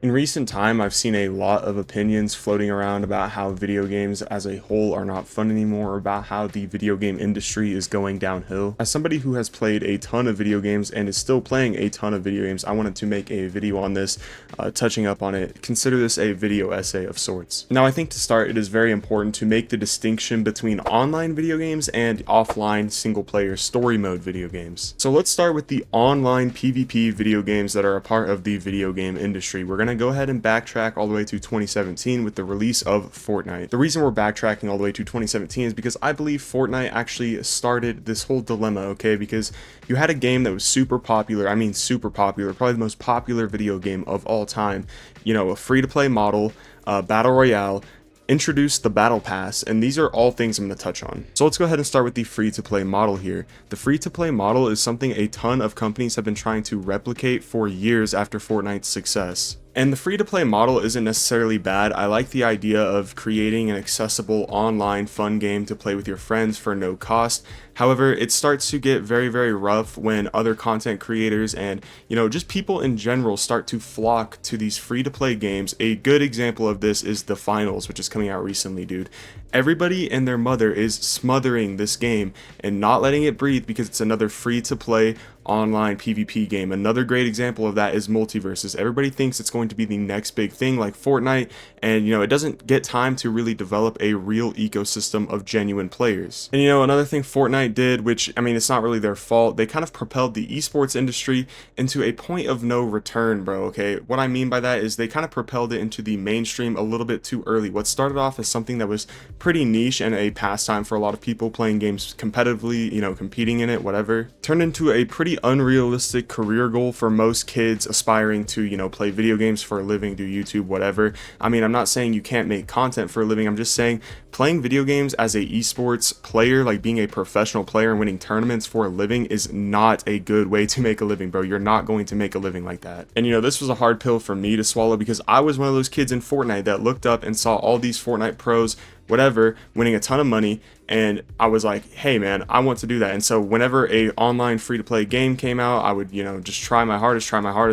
In recent time, I've seen a lot of opinions floating around about how video games as a whole are not fun anymore, or about how the video game industry is going downhill. As somebody who has played a ton of video games and is still playing a ton of video games, I wanted to make a video on this, touching up on it. Consider this a video essay of sorts. Now, I think to start, it is very important to make the distinction between online video games and offline single-player story mode video games. So let's start with the online PvP video games that are a part of the video game industry. We're going to go ahead and backtrack all the way to 2017 with the release of Fortnite. The reason we're backtracking all the way to 2017 is because I believe Fortnite actually started this whole dilemma, okay? Because you had a game that was super popular, super popular, probably the most popular video game of all time, you know, a free-to-play model, battle royale, introduced the battle pass, and these are all things I'm going to touch on. So let's go ahead and start with the free-to-play model here. The free-to-play model is something a ton of companies have been trying to replicate for years after Fortnite's success. And the free-to-play model isn't necessarily bad. I like the idea of creating an accessible online fun game to play with your friends for no cost. However, it starts to get very, very rough when other content creators and, you know, just people in general start to flock to these free-to-play games. A good example of this is The Finals, which is coming out recently, dude. Everybody and their mother is smothering this game and not letting it breathe because it's another free-to-play online PvP game. Another great example of that is MultiVersus. Everybody thinks it's going to be the next big thing like Fortnite, and you know, it doesn't get time to really develop a real ecosystem of genuine players. And you know, another thing Fortnite did, which I mean, it's not really their fault, they kind of propelled the esports industry into a point of no return, bro. Okay, what I mean by that is they kind of propelled it into the mainstream a little bit too early. What started off as something that was pretty niche and a pastime for a lot of people playing games competitively, you know, competing in it, whatever, turned into a pretty unrealistic career goal for most kids aspiring to, you know, play video games for a living, do YouTube, whatever. I mean, I'm not saying you can't make content for a living. I'm just saying playing video games as a esports player, like being a professional player and winning tournaments for a living, is not a good way to make a living, bro. You're not going to make a living like that. And you know, this was a hard pill for me to swallow because I was one of those kids in Fortnite that looked up and saw all these Fortnite pros, whatever, winning a ton of money, and I was like, hey man, I want to do that. And so whenever a online free-to-play game came out, I would, you know, just try my hardest,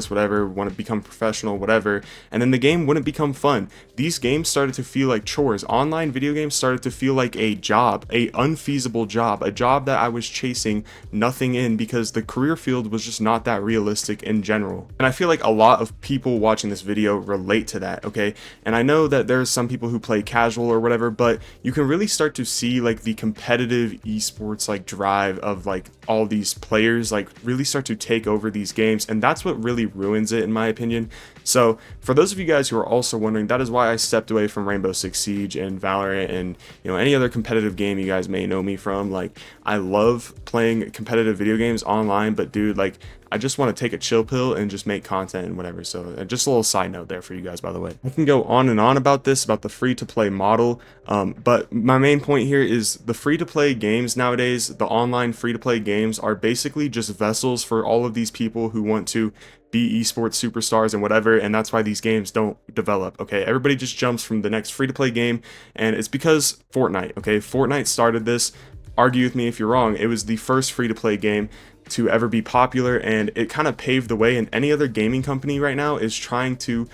whatever, want to become professional, whatever, and then the game wouldn't become fun. These games started to feel like chores. Online video games started to feel like a job, a unfeasible job, a job that I was chasing nothing in because the career field was just not that realistic in general. And I feel like a lot of people watching this video relate to that, okay? And I know that there's some people who play casual or whatever, but you can really start to see like the competitive esports like drive of like all these players like really start to take over these games, and that's what really ruins it in my opinion. So for those of you guys who are also wondering, that is why I stepped away from Rainbow Six Siege and Valorant and, you know, any other competitive game you guys may know me from. Like, I love playing competitive video games online, but dude, like, I just want to take a chill pill and just make content and whatever. So just a little side note there for you guys, by the way. I can go on and on about this, about the free-to-play model, but my main point here is the free-to-play games nowadays, the online free-to-play games are basically just vessels for all of these people who want to be esports superstars and whatever, and that's why these games don't develop, okay? Everybody just jumps from the next free-to-play game, and it's because Fortnite, okay? Fortnite started this. Argue with me if you're wrong. It was the first free-to-play game to ever be popular, and it kind of paved the way, and any other gaming company right now is trying to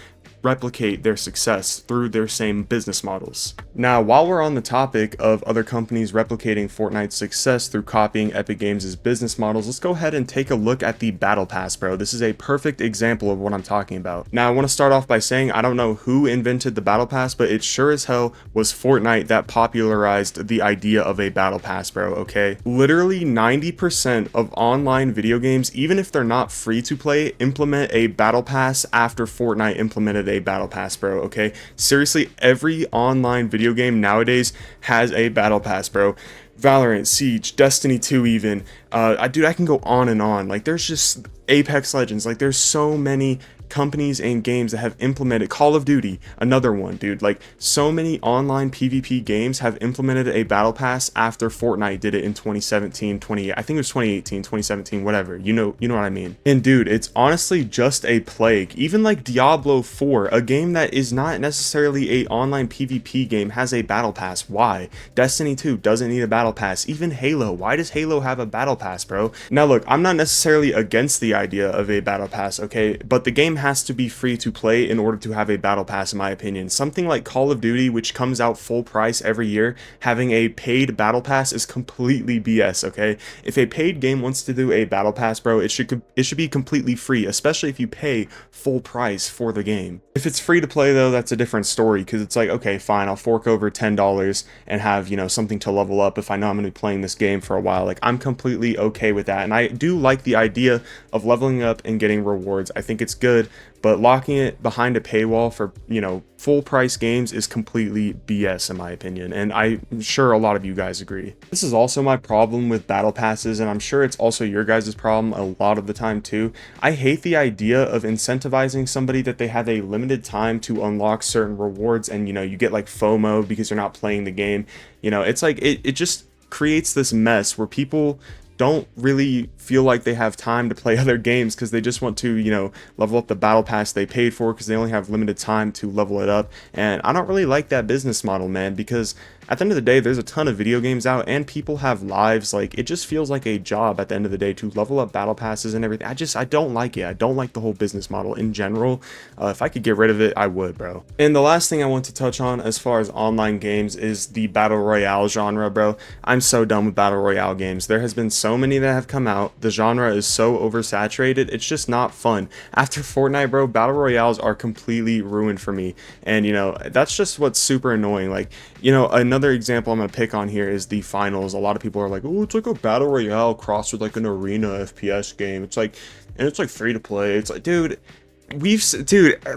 replicate their success through their same business models. Now, while we're on the topic of other companies replicating Fortnite's success through copying Epic Games' business models, let's go ahead and take a look at the Battle Pass, bro. This is a perfect example of what I'm talking about. Now, I want to start off by saying I don't know who invented the Battle Pass, but it sure as hell was Fortnite that popularized the idea of a Battle Pass, bro, okay? Literally 90% of online video games, even if they're not free to play, implement a Battle Pass after Fortnite implemented a Battle Pass, bro, okay? Seriously, every online video game nowadays has a Battle Pass, bro. Valorant, Siege, Destiny 2 even. Dude, I can go on and on. Like, there's just Apex Legends. Like, there's so many companies and games that have implemented Call of Duty, another one, dude. Like, so many online PvP games have implemented a battle pass after Fortnite did it in 2017, I think it was 2018, 2017, whatever. You know what I mean. And dude, it's honestly just a plague. Even like Diablo 4, a game that is not necessarily a online PvP game, has a battle pass. Why? Destiny 2 doesn't need a battle pass. Even Halo, why does Halo have a battle pass, bro? Now look, I'm not necessarily against the idea of a battle pass, okay, but the game has to be free to play in order to have a battle pass, in my opinion. Something like Call of Duty, which comes out full price every year, having a paid battle pass is completely BS, okay? If a paid game wants to do a battle pass, bro, it should be completely free, especially if you pay full price for the game. If it's free to play though, that's a different story, because it's like, okay, fine, I'll fork over $10 and have, you know, something to level up if I know I'm going to be playing this game for a while. Like, I'm completely okay with that, and I do like the idea of leveling up and getting rewards. I think it's good, but locking it behind a paywall for, you know, full price games is completely BS in my opinion, and I'm sure a lot of you guys agree. This is also my problem with battle passes, and I'm sure it's also your guys' problem a lot of the time too. I hate the idea of incentivizing somebody that they have a limited time to unlock certain rewards, and you know, you get like FOMO because you're not playing the game. You know, it's like it just creates this mess where people don't really feel like they have time to play other games because they just want to, you know, level up the battle pass they paid for because they only have limited time to level it up. And I don't really like that business model, man, because at the end of the day, there's a ton of video games out and people have lives. Like, it just feels like a job at the end of the day to level up battle passes and everything. I don't like it. I don't like the whole business model in general. If I could get rid of it, I would, bro. And the last thing I want to touch on as far as online games is the battle royale genre, bro. I'm so done with battle royale games. There has been so many that have come out. The genre is so oversaturated. It's just not fun. After Fortnite, bro, battle royales are completely ruined for me. And, you know, that's just what's super annoying. Like, you know, another example I'm going to pick on here is the finals. A lot of people are like, oh, it's like a battle royale crossed with like an arena FPS game. It's like, and it's like free to play. It's like, dude,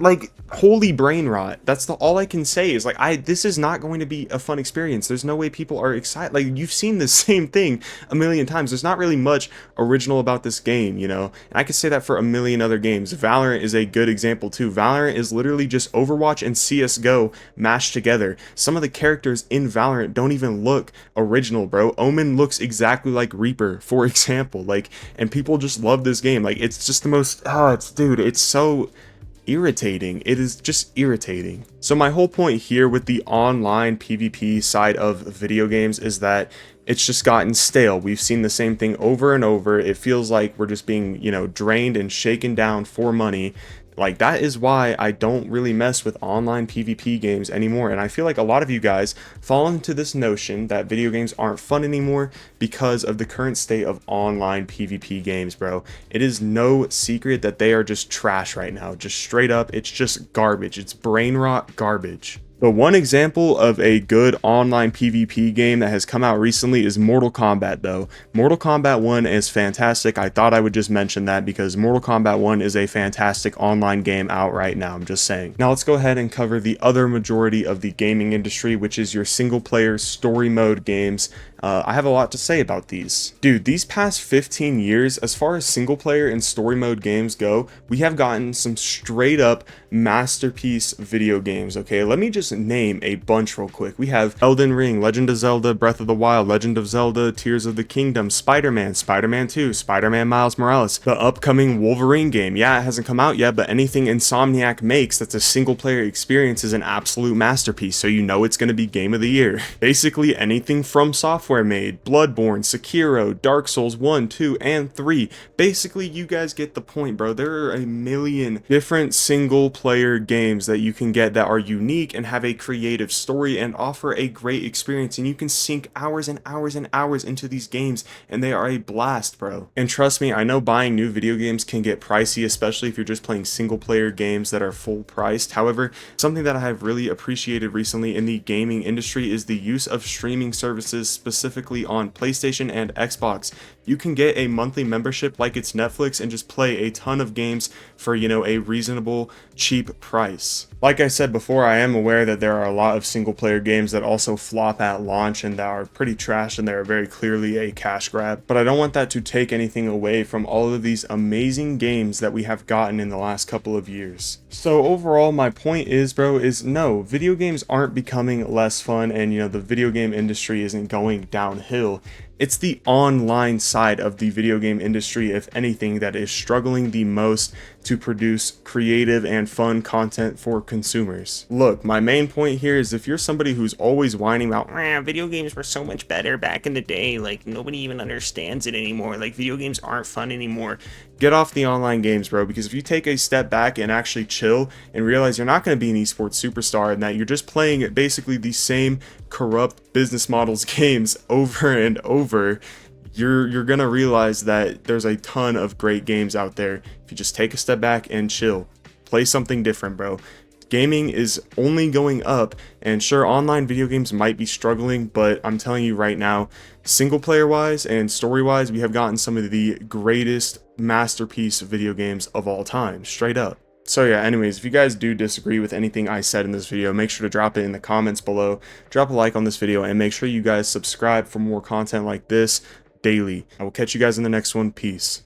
like, holy brain rot. That's all I can say is like, this is not going to be a fun experience. There's no way people are excited. Like, you've seen the same thing a million times. There's not really much original about this game, you know, and I could say that for a million other games. Valorant is a good example too. Valorant is literally just Overwatch and CSGO mashed together. Some of the characters in Valorant don't even look original, bro. Omen looks exactly like Reaper, for example. Like, and people just love this game. Like, it's just the most, it's so irritating. It is just irritating. So my whole point here with the online PvP side of video games is that it's just gotten stale. We've seen the same thing over and over. It feels like we're just being, you know, drained and shaken down for money. Like, that is why I don't really mess with online PvP games anymore. And I feel like a lot of you guys fall into this notion that video games aren't fun anymore because of the current state of online PvP games, bro. It is no secret that they are just trash right now. Just straight up, it's just garbage. It's brain rot garbage. But one example of a good online PvP game that has come out recently is Mortal Kombat, though. Mortal Kombat 1 is fantastic. I thought I would just mention that because Mortal Kombat 1 is a fantastic online game out right now. I'm just saying. Now let's go ahead and cover the other majority of the gaming industry, which is your single player story mode games. I have a lot to say about these. Dude, these past 15 years, as far as single player and story mode games go, we have gotten some straight up masterpiece video games, okay? Let me just name a bunch real quick. We have Elden Ring, Legend of Zelda, Breath of the Wild, Legend of Zelda, Tears of the Kingdom, Spider-Man, Spider-Man 2, Spider-Man Miles Morales, the upcoming Wolverine game. Yeah, it hasn't come out yet, but anything Insomniac makes that's a single player experience is an absolute masterpiece, so you know it's going to be game of the year. Basically anything From Software made, Bloodborne, Sekiro, Dark Souls 1, 2, and 3. Basically, you guys get the point, bro. There are a million different single player games that you can get that are unique and have a creative story and offer a great experience, and you can sink hours and hours and hours into these games and they are a blast, bro. And trust me, I know buying new video games can get pricey, especially if you're just playing single player games that are full priced. However, something that I have really appreciated recently in the gaming industry is the use of streaming services, specifically on PlayStation and Xbox. You can get a monthly membership like it's Netflix and just play a ton of games for, you know, a reasonable, cheap price. Like I said before, I am aware that there are a lot of single player games that also flop at launch and that are pretty trash and they're very clearly a cash grab, but I don't want that to take anything away from all of these amazing games that we have gotten in the last couple of years. So overall, my point is, bro, is no, video games aren't becoming less fun and, you know, the video game industry isn't going downhill. It's the online side of the video game industry, if anything, that is struggling the most to produce creative and fun content for consumers. Look, my main point here is if you're somebody who's always whining about, video games were so much better back in the day, like nobody even understands it anymore, like video games aren't fun anymore, get off the online games, bro, because if you take a step back and actually chill and realize you're not going to be an esports superstar and that you're just playing basically the same corrupt business models games over and over, you're gonna realize that there's a ton of great games out there if you just take a step back and chill. Play something different, bro. Gaming is only going up, and sure, online video games might be struggling, but I'm telling you right now, single player wise and story wise, we have gotten some of the greatest masterpiece video games of all time, straight up. So yeah, anyways, if you guys do disagree with anything I said in this video, make sure to drop it in the comments below, drop a like on this video, and make sure you guys subscribe for more content like this daily. I will catch you guys in the next one. Peace.